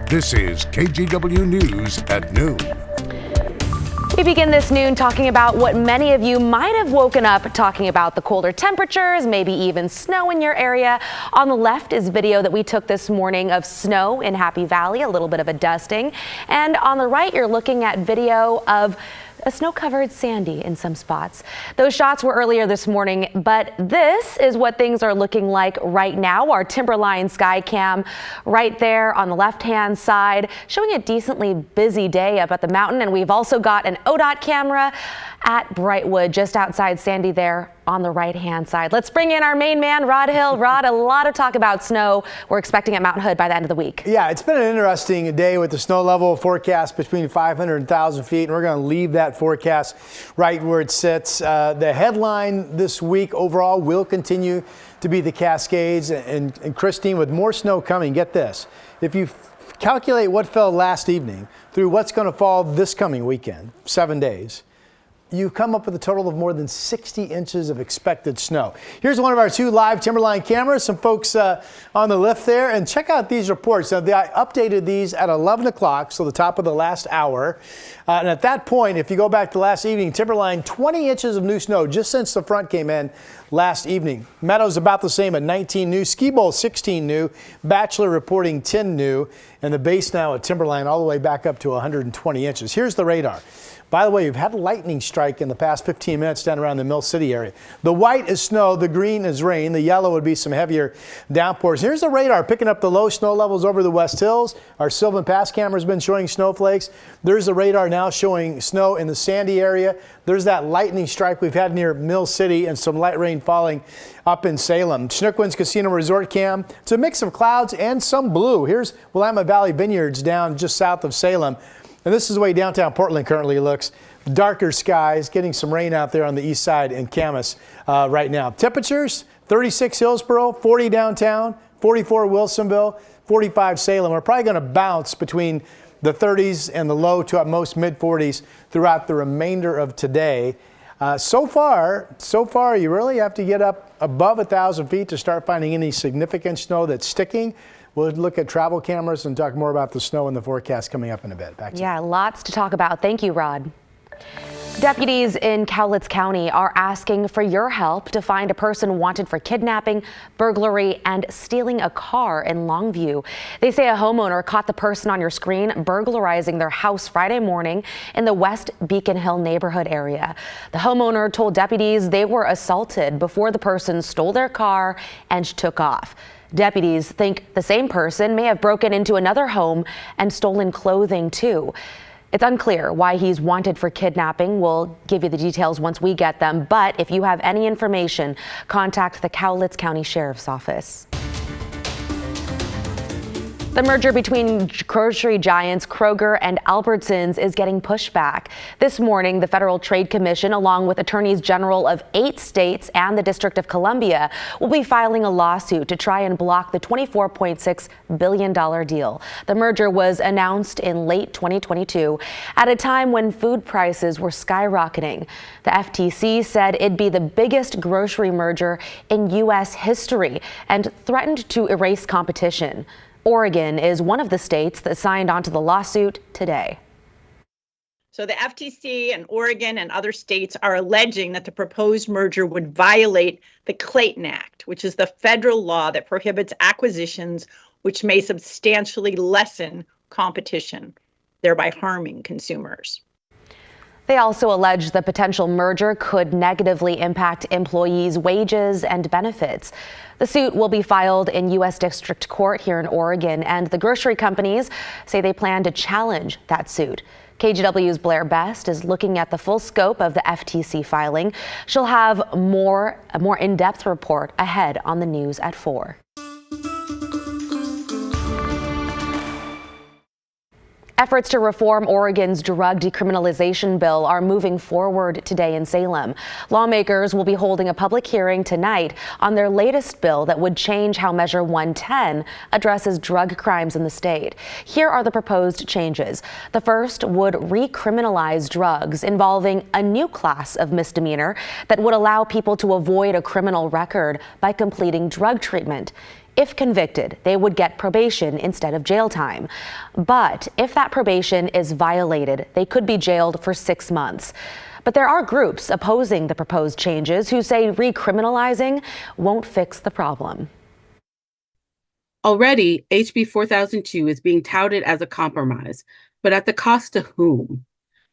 This is KGW News at noon. We begin this noon talking about what many of you might have woken up talking about: the colder temperatures, maybe even snow in your area. On the left is video that we took this morning of snow in Happy Valley, a little bit of a dusting. And on the right, you're looking at video of a snow-covered Sandy in some spots. Those shots were earlier this morning, but this is what things are looking like right now. Our Timberline sky cam right there on the left-hand side, showing a decently busy day up at the mountain. And we've also got an ODOT camera at Brightwood, just outside Sandy there on the right-hand side. Let's bring in our main man, Rod Hill. Rod, a lot of talk about snow we're expecting at Mount Hood by the end of the week. Yeah, it's been an interesting day with the snow level forecast between 500 and 1,000 feet, and we're going to leave that forecast right where it sits. The headline this week overall will continue to be the Cascades, and Christine, with more snow coming, get this. If you calculate what fell last evening through what's going to fall this coming weekend, 7 days, you come up with a total of more than 60 inches of expected snow. Here's one of our 2 live Timberline cameras, some folks on the lift there, and check out these reports. Now, I updated these at 11 o'clock, so the top of the last hour. And at that point, if you go back to last evening, Timberline, 20 inches of new snow just since the front came in last evening. Meadows about the same at 19 new, Ski Bowl 16 new, Bachelor reporting 10 new, and the base now at Timberline all the way back up to 120 inches. Here's the radar. By the way, you've had a lightning strike in the past 15 minutes down around the Mill City area. The white is snow, the green is rain, the yellow would be some heavier downpours. Here's the radar picking up the low snow levels over the West Hills. Our Sylvan Pass camera has been showing snowflakes. There's the radar now showing snow in the Sandy area. There's that lightning strike we've had near Mill City and some light rain falling up in Salem. Schnuckwin's Casino Resort Cam. It's a mix of clouds and some blue. Here's Willamette Valley Vineyards down just south of Salem. And this is the way downtown Portland currently looks. Darker skies, getting some rain out there on the east side in Camas right now. Temperatures, 36 Hillsboro, 40 downtown, 44 Wilsonville, 45 Salem. We're probably going to bounce between the 30s and the low to at most mid-40s throughout the remainder of today. So far, you really have to get up above 1,000 feet to start finding any significant snow that's sticking. We'll look at travel cameras and talk more about the snow and the forecast coming up in a bit. Back to you. Yeah, lots to talk about. Thank you, Rod. Deputies in Cowlitz County are asking for your help to find a person wanted for kidnapping, burglary, and stealing a car in Longview. They say a homeowner caught the person on your screen burglarizing their house Friday morning in the West Beacon Hill neighborhood area. The homeowner told deputies they were assaulted before the person stole their car and took off. Deputies think the same person may have broken into another home and stolen clothing too. It's unclear why he's wanted for kidnapping. We'll give you the details once we get them. But if you have any information, contact the Cowlitz County Sheriff's Office. The merger between grocery giants Kroger and Albertsons is getting pushback. This morning, the Federal Trade Commission, along with attorneys general of 8 states and the District of Columbia, will be filing a lawsuit to try and block the $24.6 billion deal. The merger was announced in late 2022 at a time when food prices were skyrocketing. The FTC said it'd be the biggest grocery merger in U.S. history and threatened to erase competition. Oregon is one of the states that signed onto the lawsuit today. So the FTC and Oregon and other states are alleging that the proposed merger would violate the Clayton Act, which is the federal law that prohibits acquisitions which may substantially lessen competition, thereby harming consumers. They also allege the potential merger could negatively impact employees' wages and benefits. The suit will be filed in U.S. District Court here in Oregon, and the grocery companies say they plan to challenge that suit. KGW's Blair Best is looking at the full scope of the FTC filing. She'll have a more in-depth report ahead on the news at 4. Efforts to reform Oregon's drug decriminalization bill are moving forward today in Salem. Lawmakers will be holding a public hearing tonight on their latest bill that would change how Measure 110 addresses drug crimes in the state. Here are the proposed changes. The first would recriminalize drugs involving a new class of misdemeanor that would allow people to avoid a criminal record by completing drug treatment. If convicted, they would get probation instead of jail time. But if that probation is violated, they could be jailed for 6 months. But there are groups opposing the proposed changes who say recriminalizing won't fix the problem. Already, HB 4002 is being touted as a compromise, but at the cost to whom?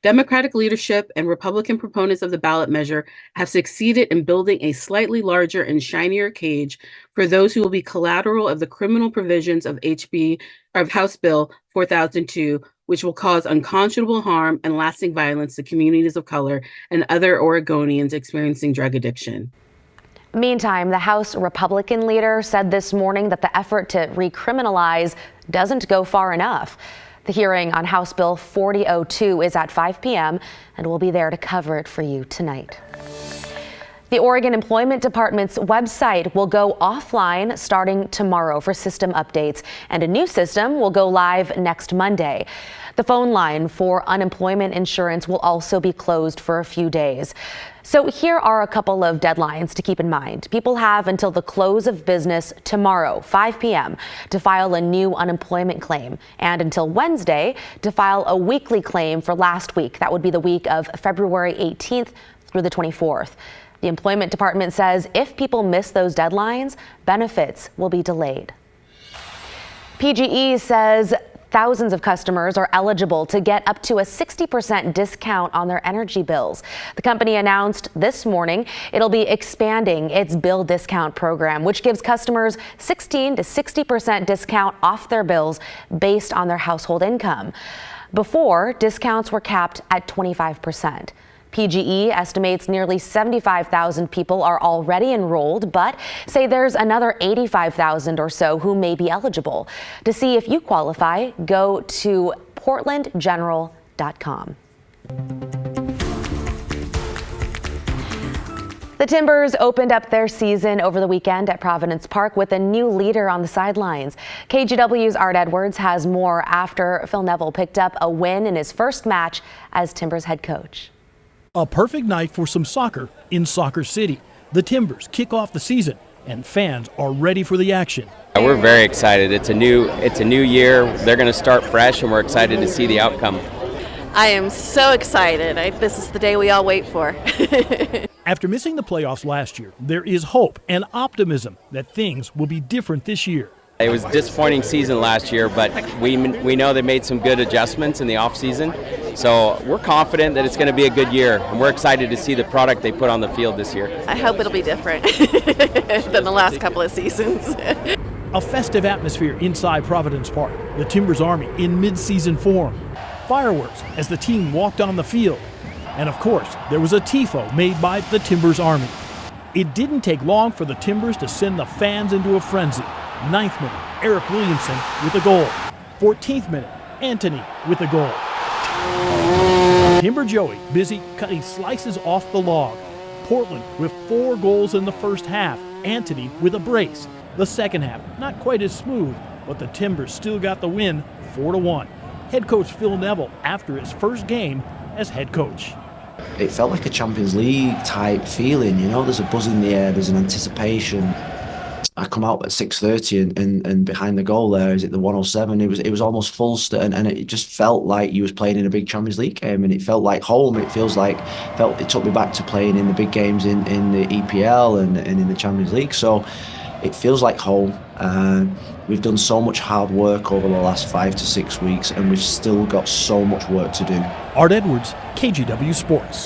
Democratic leadership and Republican proponents of the ballot measure have succeeded in building a slightly larger and shinier cage for those who will be collateral of the criminal provisions of House Bill 4002, which will cause unconscionable harm and lasting violence to communities of color and other Oregonians experiencing drug addiction. Meantime, the House Republican leader said this morning that the effort to recriminalize doesn't go far enough. The hearing on House Bill 4002 is at 5 p.m. and we'll be there to cover it for you tonight. The Oregon Employment Department's website will go offline starting tomorrow for system updates, and a new system will go live next Monday. The phone line for unemployment insurance will also be closed for a few days. So here are a couple of deadlines to keep in mind. People have until the close of business tomorrow, 5 p.m., to file a new unemployment claim, and until Wednesday to file a weekly claim for last week. That would be the week of February 18th through the 24th. The Employment Department says if people miss those deadlines, benefits will be delayed. PGE says thousands of customers are eligible to get up to a 60% discount on their energy bills. The company announced this morning it'll be expanding its bill discount program, which gives customers 16 to 60% discount off their bills based on their household income. Before, discounts were capped at 25%. PGE estimates nearly 75,000 people are already enrolled, but say there's another 85,000 or so who may be eligible. To see if you qualify, go to portlandgeneral.com. The Timbers opened up their season over the weekend at Providence Park with a new leader on the sidelines. KGW's Art Edwards has more after Phil Neville picked up a win in his first match as Timbers head coach. A perfect night for some soccer in Soccer City. The Timbers kick off the season, and fans are ready for the action. We're very excited. It's a new year. They're going to start fresh, and we're excited to see the outcome. I am so excited. This is the day we all wait for. After missing the playoffs last year, there is hope and optimism that things will be different this year. It was a disappointing season last year, but we know they made some good adjustments in the offseason. So we're confident that it's going to be a good year, and we're excited to see the product they put on the field this year. I hope it'll be different than the last couple of seasons. A festive atmosphere inside Providence Park. The Timbers Army in mid-season form. Fireworks as the team walked on the field. And of course, there was a tifo made by the Timbers Army. It didn't take long for the Timbers to send the fans into a frenzy. 9th minute, Eric Williamson with a goal. 14th minute, Anthony with a goal. Timber Joey busy cutting slices off the log. Portland with 4 goals in the first half. Anthony with a brace. The second half, not quite as smooth, but the Timbers still got the win 4-1. Head coach Phil Neville after his first game as head coach. It felt like a Champions League type feeling, you know, there's a buzz in the air, there's an anticipation. I come out at 6:30 and behind the goal there is at the 107. It was almost full and it just felt like you was playing in a big Champions League game, and it felt like home. It took me back to playing in the big games in the EPL and in the Champions League. So it feels like home. We've done so much hard work over the last 5 to 6 weeks, and we've still got so much work to do. Art Edwards, KGW Sports.